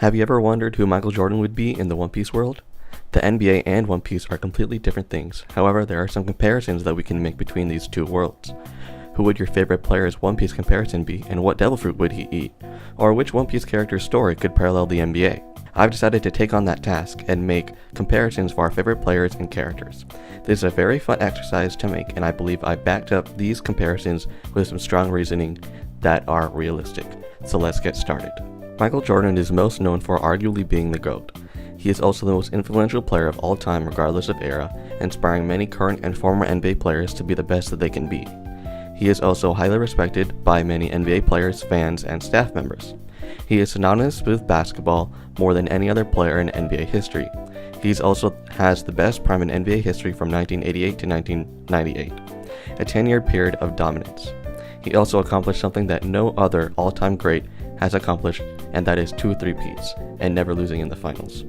Have you ever wondered who Michael Jordan would be in the One Piece world? The NBA and One Piece are completely different things. However, there are some comparisons that we can make between these two worlds. Who would your favorite player's One Piece comparison be, and what devil fruit would he eat? Or which One Piece character's story could parallel the NBA? I've decided to take on that task and make comparisons for our favorite players and characters. This is a very fun exercise to make, and I believe I backed up these comparisons with some strong reasoning that are realistic. So let's get started. Michael Jordan is most known for arguably being the GOAT. He is also the most influential player of all time regardless of era, inspiring many current and former NBA players to be the best that they can be. He is also highly respected by many NBA players, fans, and staff members. He is synonymous with basketball more than any other player in NBA history. He also has the best prime in NBA history from 1988 to 1998, a 10-year period of dominance. He also accomplished something that no other all-time great has accomplished, and that is 2 three-peats, and never losing in the finals.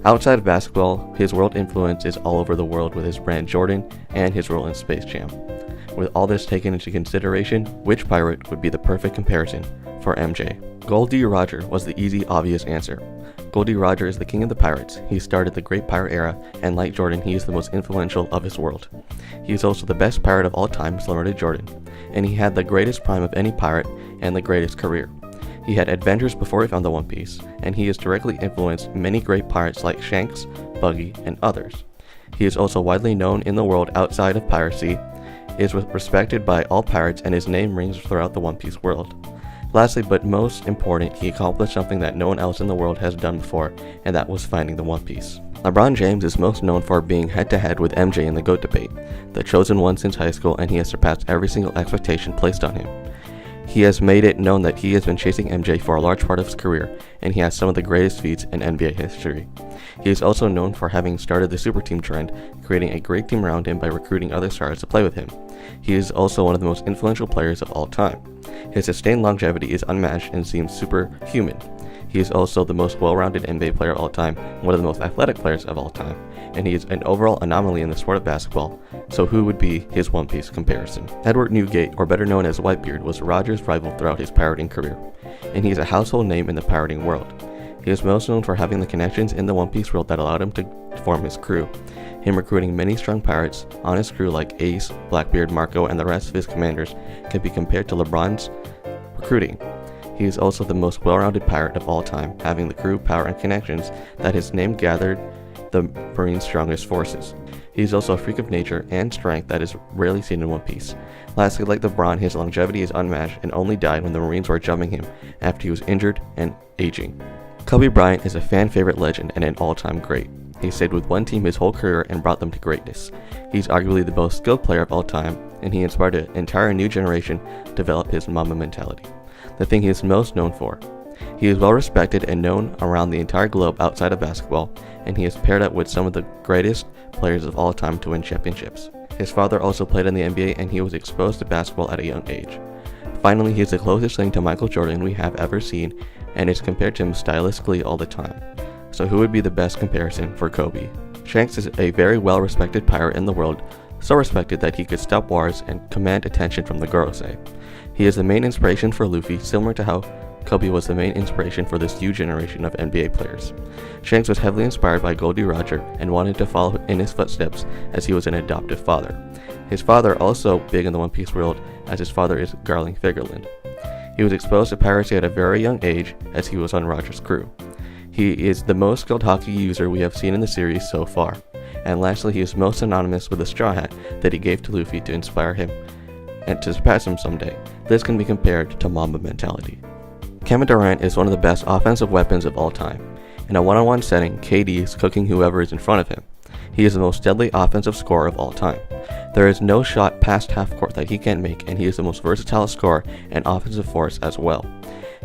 Outside of basketball, his world influence is all over the world with his brand Jordan and his role in Space Jam. With all this taken into consideration, which pirate would be the perfect comparison for MJ? Gol D. Roger was the easy, obvious answer. Gol D. Roger is the king of the pirates. He started the great pirate era, and like Jordan, he is the most influential of his world. He is also the best pirate of all time, similar to Jordan, and he had the greatest prime of any pirate and the greatest career. He had adventures before he found the One Piece, and he has directly influenced many great pirates like Shanks, Buggy, and others. He is also widely known in the world outside of piracy, is respected by all pirates, and his name rings throughout the One Piece world. Lastly, but most important, he accomplished something that no one else in the world has done before, and that was finding the One Piece. LeBron James is most known for being head-to-head with MJ in the GOAT debate, the chosen one since high school, and he has surpassed every single expectation placed on him. He has made it known that he has been chasing MJ for a large part of his career, and he has some of the greatest feats in NBA history. He is also known for having started the super team trend, creating a great team around him by recruiting other stars to play with him. He is also one of the most influential players of all time. His sustained longevity is unmatched and seems superhuman. He is also the most well-rounded NBA player of all time, one of the most athletic players of all time, and he is an overall anomaly in the sport of basketball. So who would be his One Piece comparison? Edward Newgate, or better known as Whitebeard, was Roger's rival throughout his pirating career, and he is a household name in the pirating world. He is most known for having the connections in the One Piece world that allowed him to form his crew, him recruiting many strong pirates on his crew like Ace, Blackbeard, Marco, and the rest of his commanders can be compared to LeBron's recruiting. He is also the most well-rounded pirate of all time, having the crew, power, and connections that his name gathered the Marine's strongest forces. He is also a freak of nature and strength that is rarely seen in One Piece. Lastly, like LeBron, his longevity is unmatched and only died when the Marines were jumping him after he was injured and aging. Kobe Bryant is a fan-favorite legend and an all-time great. He stayed with one team his whole career and brought them to greatness. He's arguably the most skilled player of all time, and he inspired an entire new generation to develop his Mamba mentality, the thing he is most known for. He is well respected and known around the entire globe outside of basketball, and he is paired up with some of the greatest players of all time to win championships. His father also played in the NBA, and he was exposed to basketball at a young age. Finally, he is the closest thing to Michael Jordan we have ever seen, and is compared to him stylistically all the time. So who would be the best comparison for Kobe? Shanks is a very well-respected pirate in the world, so respected that he could stop wars and command attention from the Gorosei. He is the main inspiration for Luffy, similar to how Kobe was the main inspiration for this new generation of NBA players. Shanks was heavily inspired by Gol D. Roger and wanted to follow in his footsteps as he was an adoptive father. His father also big in the One Piece world, as his father is Garling Figerland. He was exposed to piracy at a very young age as he was on Roger's crew. He is the most skilled hockey user we have seen in the series so far. And lastly, he is most synonymous with the straw hat that he gave to Luffy to inspire him and to surpass him someday. This can be compared to Mamba mentality. Kevin Durant is one of the best offensive weapons of all time. In a one-on-one setting, KD is cooking whoever is in front of him. He is the most deadly offensive scorer of all time. There is no shot past half court that he can't make, and he is the most versatile scorer and offensive force as well.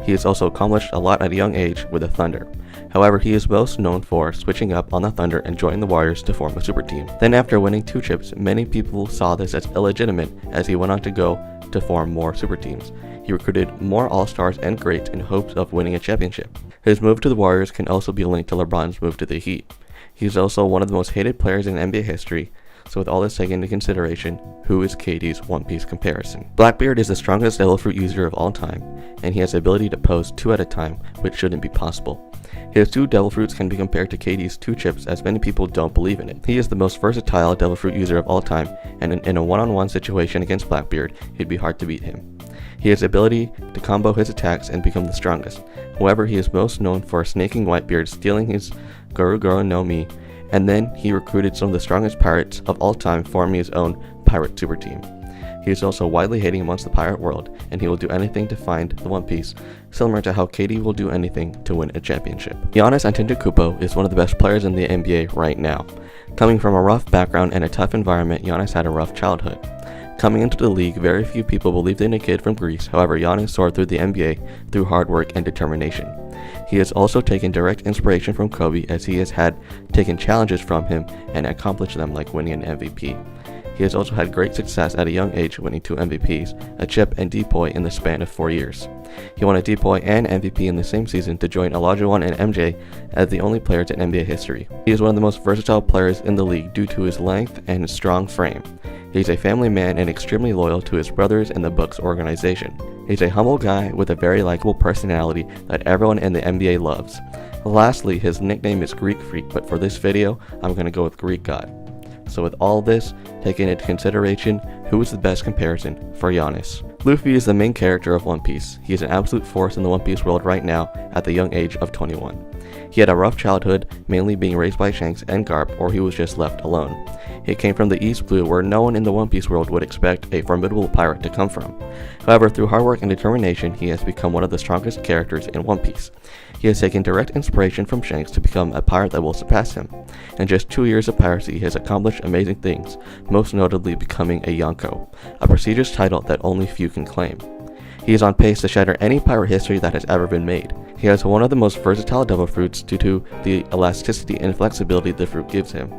He has also accomplished a lot at a young age with the Thunder. However, he is most known for switching up on the Thunder and joining the Warriors to form a super team. Then after winning 2 chips, many people saw this as illegitimate as he went on to go to form more super teams. He recruited more all-stars and greats in hopes of winning a championship. His move to the Warriors can also be linked to LeBron's move to the Heat. He is also one of the most hated players in NBA history, so with all this taken into consideration, who is KD's One Piece comparison? Blackbeard is the strongest devil fruit user of all time, and he has the ability to pose 2 at a time, which shouldn't be possible. His 2 Devil Fruits can be compared to KD's 2 chips, as many people don't believe in it. He is the most versatile Devil Fruit user of all time, and in a one-on-one situation against Blackbeard, it'd be hard to beat him. He has the ability to combo his attacks and become the strongest. However, he is most known for snaking Whitebeard, stealing his Goro no Mi, and then he recruited some of the strongest pirates of all time, forming his own pirate super team. He is also widely hated amongst the pirate world, and he will do anything to find the One Piece, similar to how KD will do anything to win a championship. Giannis Antetokounmpo is one of the best players in the NBA right now. Coming from a rough background and a tough environment, Giannis had a rough childhood. Coming into the league, very few people believed in a kid from Greece. However, Giannis soared through the NBA through hard work and determination. He has also taken direct inspiration from Kobe, as he has taken challenges from him and accomplished them, like winning an MVP. He has also had great success at a young age, winning 2 MVPs, a chip and Depoy in the span of 4 years. He won a Depoy and MVP in the same season to join Olajuwon and MJ as the only players in NBA history. He is one of the most versatile players in the league due to his length and his strong frame. He's a family man and extremely loyal to his brothers and the Bucks organization. He's a humble guy with a very likable personality that everyone in the NBA loves. Lastly, his nickname is Greek Freak, but for this video, I'm going to go with Greek God. So with all this taken into consideration, who is the best comparison for Giannis? Luffy is the main character of One Piece. He is an absolute force in the One Piece world right now at the young age of 21. He had a rough childhood, mainly being raised by Shanks and Garp, or he was just left alone. He came from the East Blue, where no one in the One Piece world would expect a formidable pirate to come from. However, through hard work and determination, he has become one of the strongest characters in One Piece. He has taken direct inspiration from Shanks to become a pirate that will surpass him. In just 2 years of piracy, he has accomplished amazing things, most notably becoming a Yonko, a prestigious title that only few can claim. He is on pace to shatter any pirate history that has ever been made. He has one of the most versatile Devil Fruits due to the elasticity and flexibility the fruit gives him.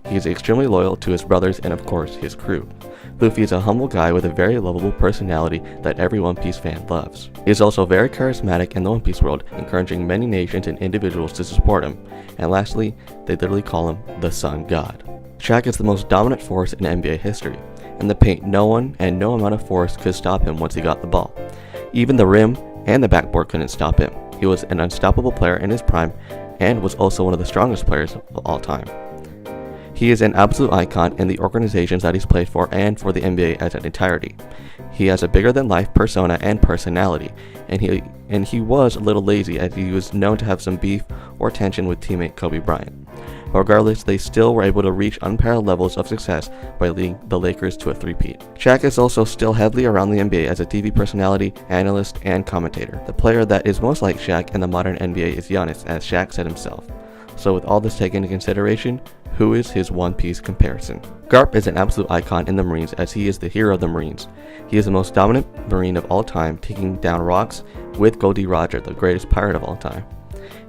He is extremely loyal to his brothers and of course his crew. Luffy is a humble guy with a very lovable personality that every One Piece fan loves. He is also very charismatic in the One Piece world, encouraging many nations and individuals to support him. And lastly, they literally call him the Sun God. Shaq is the most dominant force in NBA history. In the paint, no one and no amount of force could stop him once he got the ball. Even the rim and the backboard couldn't stop him. He was an unstoppable player in his prime and was also one of the strongest players of all time. He is an absolute icon in the organizations that he's played for and for the NBA as an entirety. He has a bigger-than-life persona and personality, and he was a little lazy, as he was known to have some beef or tension with teammate Kobe Bryant. But regardless, they still were able to reach unparalleled levels of success by leading the Lakers to a three-peat. Shaq is also still heavily around the NBA as a TV personality, analyst, and commentator. The player that is most like Shaq in the modern NBA is Giannis, as Shaq said himself. So with all this taken into consideration, who is his One Piece comparison? Garp is an absolute icon in the Marines, as he is the hero of the Marines. He is the most dominant Marine of all time, taking down rocks with Goldie Roger, the greatest pirate of all time.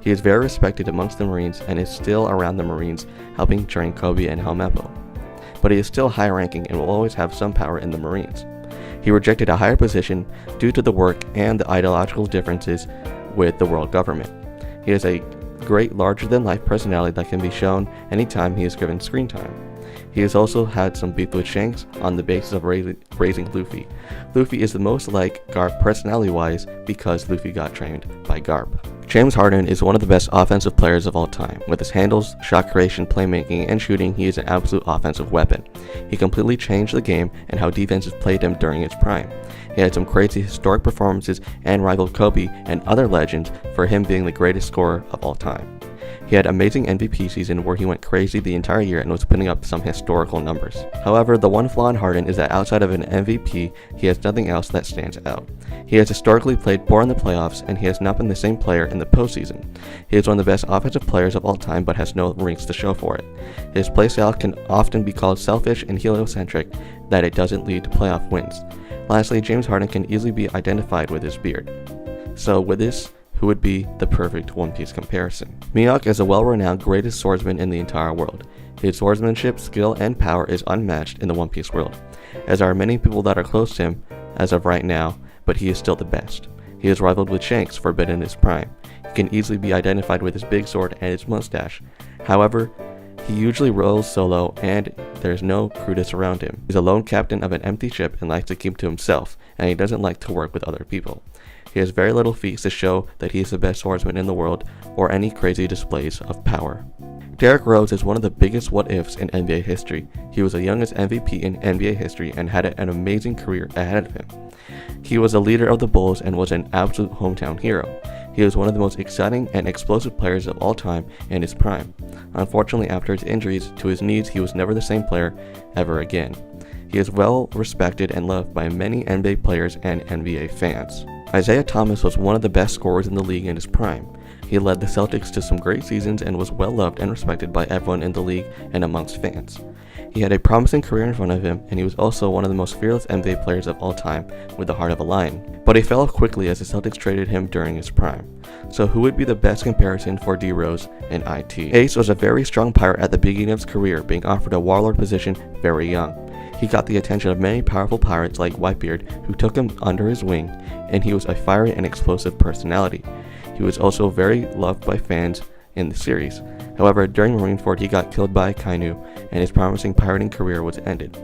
He is very respected amongst the Marines and is still around the Marines, helping train Kobe and Helmeppo. But he is still high ranking and will always have some power in the Marines. He rejected a higher position due to the work and the ideological differences with the world government. He is a great larger-than-life personality that can be shown anytime he is given screen time. He has also had some beef with Shanks on the basis of raising Luffy. Luffy is the most like Garp personality-wise because Luffy got trained by Garp. James Harden is one of the best offensive players of all time. With his handles, shot creation, playmaking, and shooting, he is an absolute offensive weapon. He completely changed the game and how defenses played him during its prime. He had some crazy historic performances and rivaled Kobe and other legends for him being the greatest scorer of all time. He had amazing MVP season where he went crazy the entire year and was putting up some historical numbers. However, the one flaw in Harden is that outside of an MVP, he has nothing else that stands out. He has historically played poor in the playoffs, and he has not been the same player in the postseason. He is one of the best offensive players of all time, but has no rings to show for it. His playstyle can often be called selfish and heliocentric, that it doesn't lead to playoff wins. Lastly, James Harden can easily be identified with his beard. So with this, who would be the perfect One Piece comparison? Mihawk is a well-renowned greatest swordsman in the entire world. His swordsmanship, skill, and power is unmatched in the One Piece world, as are many people that are close to him as of right now, but he is still the best. He is rivaled with Shanks for a bit in his prime. He can easily be identified with his big sword and his mustache. However, he usually rolls solo and there's no crew to surround him. He's a lone captain of an empty ship and likes to keep to himself, and he doesn't like to work with other people. He has very little feats to show that he is the best swordsman in the world or any crazy displays of power. Derrick Rose is one of the biggest what-ifs in NBA history. He was the youngest MVP in NBA history and had an amazing career ahead of him. He was a leader of the Bulls and was an absolute hometown hero. He was one of the most exciting and explosive players of all time in his prime. Unfortunately, after his injuries to his knees, he was never the same player ever again. He is well respected and loved by many NBA players and NBA fans. Isaiah Thomas was one of the best scorers in the league in his prime. He led the Celtics to some great seasons and was well loved and respected by everyone in the league and amongst fans. He had a promising career in front of him, and he was also one of the most fearless NBA players of all time with the heart of a lion. But he fell off quickly as the Celtics traded him during his prime. So who would be the best comparison for D Rose and IT? Ace was a very strong pirate at the beginning of his career, being offered a warlord position very young. He got the attention of many powerful pirates like Whitebeard, who took him under his wing, and he was a fiery and explosive personality. He was also very loved by fans in the series. However, during Marineford, he got killed by Kainu, and his promising pirating career was ended.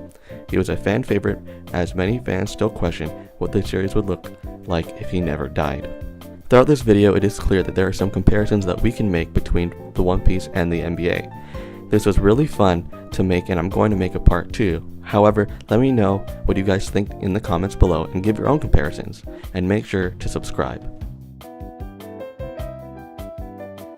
He was a fan favorite, as many fans still question what the series would look like if he never died. Throughout this video, it is clear that there are some comparisons that we can make between the One Piece and the NBA. This was really fun to make, and I'm going to make a part 2. However, let me know what you guys think in the comments below and give your own comparisons, and make sure to subscribe.